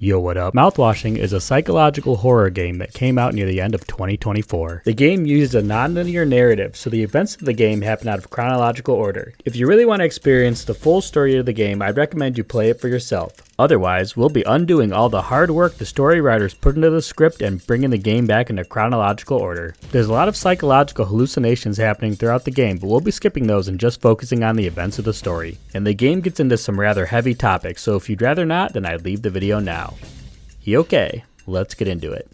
Yo, what up? Mouthwashing is a psychological horror game that came out near the end of 2024. The game uses a non-linear narrative, so the events of the game happen out of chronological order. If you really want to experience the full story of the game, I'd recommend you play it for yourself. Otherwise, we'll be undoing all the hard work the story writers put into the script and bringing the game back into chronological order. There's a lot of psychological hallucinations happening throughout the game, but we'll be skipping those and just focusing on the events of the story. And the game gets into some rather heavy topics, so if you'd rather not, then I'd leave the video now. Okay, let's get into it.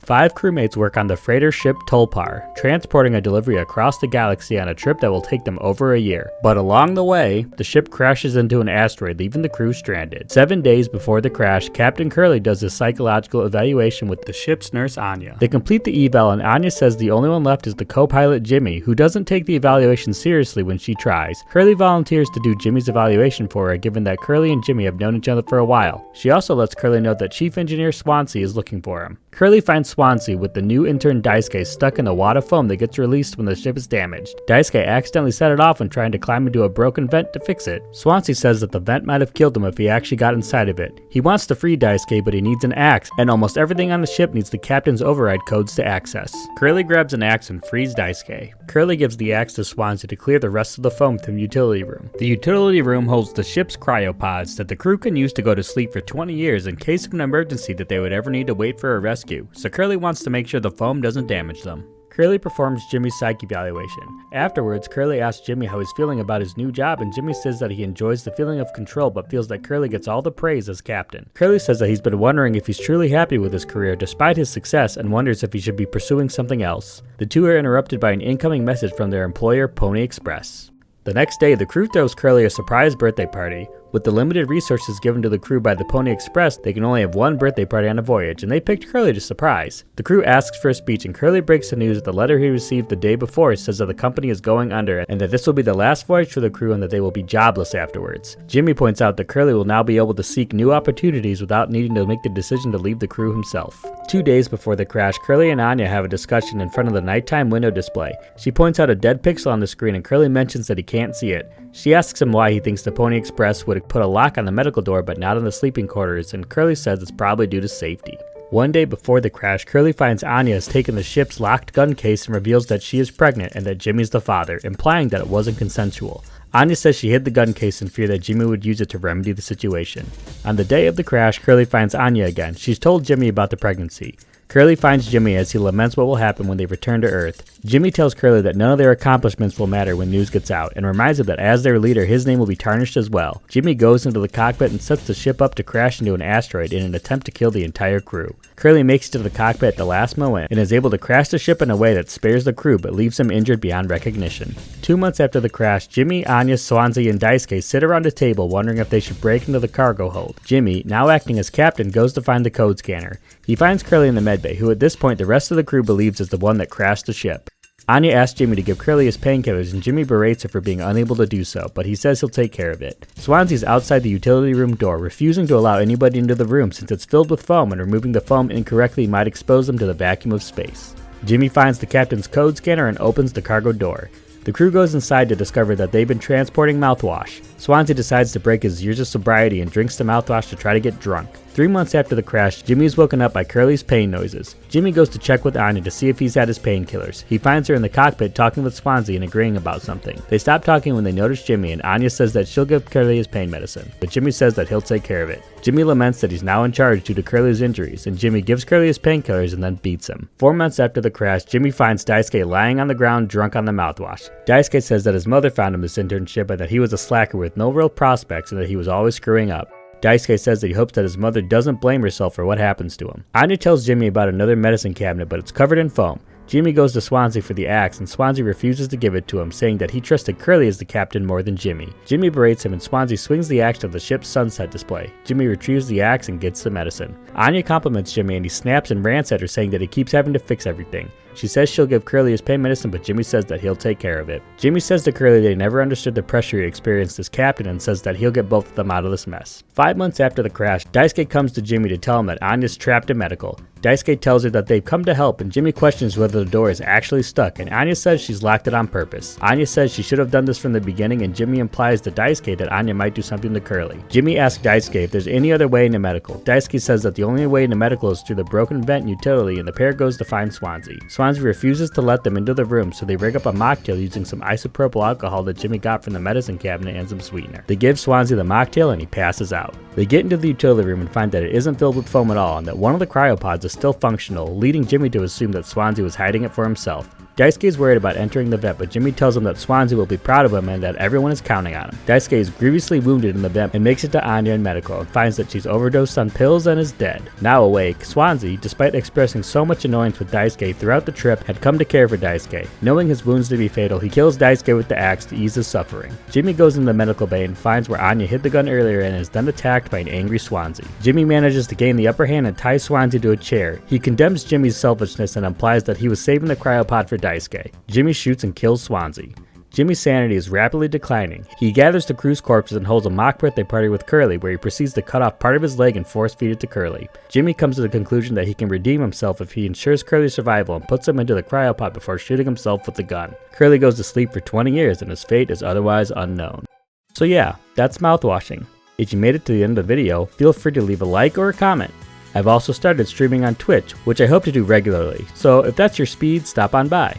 5 crewmates work on the freighter ship Tulpar, transporting a delivery across the galaxy on a trip that will take them over a year. But along the way, the ship crashes into an asteroid, leaving the crew stranded. 7 days before the crash, Captain Curly does a psychological evaluation with the ship's nurse Anya. They complete the eval and Anya says the only one left is the co-pilot Jimmy, who doesn't take the evaluation seriously when she tries. Curly volunteers to do Jimmy's evaluation for her, given that Curly and Jimmy have known each other for a while. She also lets Curly know that Chief Engineer Swansea is looking for him. Curly finds Swansea with the new intern Daisuke stuck in a wad of foam that gets released when the ship is damaged. Daisuke accidentally set it off when trying to climb into a broken vent to fix it. Swansea says that the vent might have killed him if he actually got inside of it. He wants to free Daisuke, but he needs an axe, and almost everything on the ship needs the captain's override codes to access. Curly grabs an axe and frees Daisuke. Curly gives the axe to Swansea to clear the rest of the foam from the utility room. The utility room holds the ship's cryopods that the crew can use to go to sleep for 20 years in case of an emergency that they would ever need to wait for a rescue, so Curly wants to make sure the foam doesn't damage them. Curly performs Jimmy's psych evaluation. Afterwards, Curly asks Jimmy how he's feeling about his new job, and Jimmy says that he enjoys the feeling of control but feels that Curly gets all the praise as captain. Curly says that he's been wondering if he's truly happy with his career despite his success and wonders if he should be pursuing something else. The two are interrupted by an incoming message from their employer, Pony Express. The next day, the crew throws Curly a surprise birthday party. With the limited resources given to the crew by the Pony Express, they can only have one birthday party on a voyage, and they picked Curly to surprise. The crew asks for a speech, and Curly breaks the news that the letter he received the day before says that the company is going under, and that this will be the last voyage for the crew and that they will be jobless afterwards. Jimmy points out that Curly will now be able to seek new opportunities without needing to make the decision to leave the crew himself. 2 days before the crash, Curly and Anya have a discussion in front of the nighttime window display. She points out a dead pixel on the screen, and Curly mentions that he can't see it. She asks him why he thinks the Pony Express would put a lock on the medical door but not on the sleeping quarters, and Curly says it's probably due to safety. 1 day before the crash, Curly finds Anya has taken the ship's locked gun case and reveals that she is pregnant and that Jimmy's the father, implying that it wasn't consensual. Anya says she hid the gun case in fear that Jimmy would use it to remedy the situation. On the day of the crash, Curly finds Anya again. She's told Jimmy about the pregnancy. Curly finds Jimmy as he laments what will happen when they return to Earth. Jimmy tells Curly that none of their accomplishments will matter when news gets out, and reminds him that as their leader, his name will be tarnished as well. Jimmy goes into the cockpit and sets the ship up to crash into an asteroid in an attempt to kill the entire crew. Curly makes it to the cockpit at the last moment and is able to crash the ship in a way that spares the crew but leaves them injured beyond recognition. 2 months after the crash, Jimmy, Anya, Swansea, and Daisuke sit around a table wondering if they should break into the cargo hold. Jimmy, now acting as captain, goes to find the code scanner. He finds Curly in the medbay, who at this point the rest of the crew believes is the one that crashed the ship. Anya asks Jimmy to give Curly his painkillers, and Jimmy berates her for being unable to do so, but he says he'll take care of it. Swansea's outside the utility room door, refusing to allow anybody into the room since it's filled with foam, and removing the foam incorrectly might expose them to the vacuum of space. Jimmy finds the captain's code scanner and opens the cargo door. The crew goes inside to discover that they've been transporting mouthwash. Swansea decides to break his years of sobriety and drinks the mouthwash to try to get drunk. 3 months after the crash, Jimmy is woken up by Curly's pain noises. Jimmy goes to check with Anya to see if he's had his painkillers. He finds her in the cockpit talking with Swansea and agreeing about something. They stop talking when they notice Jimmy, and Anya says that she'll give Curly his pain medicine, but Jimmy says that he'll take care of it. Jimmy laments that he's now in charge due to Curly's injuries, and Jimmy gives Curly his painkillers and then beats him. 4 months after the crash, Jimmy finds Daisuke lying on the ground drunk on the mouthwash. Daisuke says that his mother found him this internship and that he was a slacker with no real prospects and that he was always screwing up. Daisuke says that he hopes that his mother doesn't blame herself for what happens to him. Anya tells Jimmy about another medicine cabinet, but it's covered in foam. Jimmy goes to Swansea for the axe, and Swansea refuses to give it to him, saying that he trusted Curly as the captain more than Jimmy. Jimmy berates him, and Swansea swings the axe to the ship's sunset display. Jimmy retrieves the axe and gets the medicine. Anya compliments Jimmy, and he snaps and rants at her, saying that he keeps having to fix everything. She says she'll give Curly his pain medicine, but Jimmy says that he'll take care of it. Jimmy says to Curly that he never understood the pressure he experienced as captain and says that he'll get both of them out of this mess. 5 months after the crash, Daisuke comes to Jimmy to tell him that Anya's trapped in medical. Daisuke tells her that they've come to help, and Jimmy questions whether the door is actually stuck, and Anya says she's locked it on purpose. Anya says she should have done this from the beginning, and Jimmy implies to Daisuke that Anya might do something to Curly. Jimmy asks Daisuke if there's any other way into medical. Daisuke says that the only way into medical is through the broken vent utility, and the pair goes to find Swansea. Swansea refuses to let them into the room, so they rig up a mocktail using some isopropyl alcohol that Jimmy got from the medicine cabinet and some sweetener. They give Swansea the mocktail and he passes out. They get into the utility room and find that it isn't filled with foam at all, and that one of the cryopods is still functional, leading Jimmy to assume that Swansea was hiding it for himself. Daisuke is worried about entering the vent, but Jimmy tells him that Swansea will be proud of him and that everyone is counting on him. Daisuke is grievously wounded in the vent and makes it to Anya in medical and finds that she's overdosed on pills and is dead. Now awake, Swansea, despite expressing so much annoyance with Daisuke throughout the trip, had come to care for Daisuke. Knowing his wounds to be fatal, he kills Daisuke with the axe to ease his suffering. Jimmy goes into the medical bay and finds where Anya hid the gun earlier and is then attacked by an angry Swansea. Jimmy manages to gain the upper hand and ties Swansea to a chair. He condemns Jimmy's selfishness and implies that he was saving the cryopod for Daisuke. Jimmy shoots and kills Swansea. Jimmy's sanity is rapidly declining. He gathers the crew's corpses and holds a mock birthday party with Curly, where he proceeds to cut off part of his leg and force feed it to Curly. Jimmy comes to the conclusion that he can redeem himself if he ensures Curly's survival and puts him into the cryopod before shooting himself with the gun. Curly goes to sleep for 20 years and his fate is otherwise unknown. So yeah, that's Mouthwashing. If you made it to the end of the video, feel free to leave a like or a comment. I've also started streaming on Twitch, which I hope to do regularly, so if that's your speed, stop on by.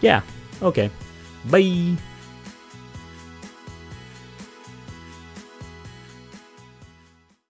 Yeah, okay. Bye!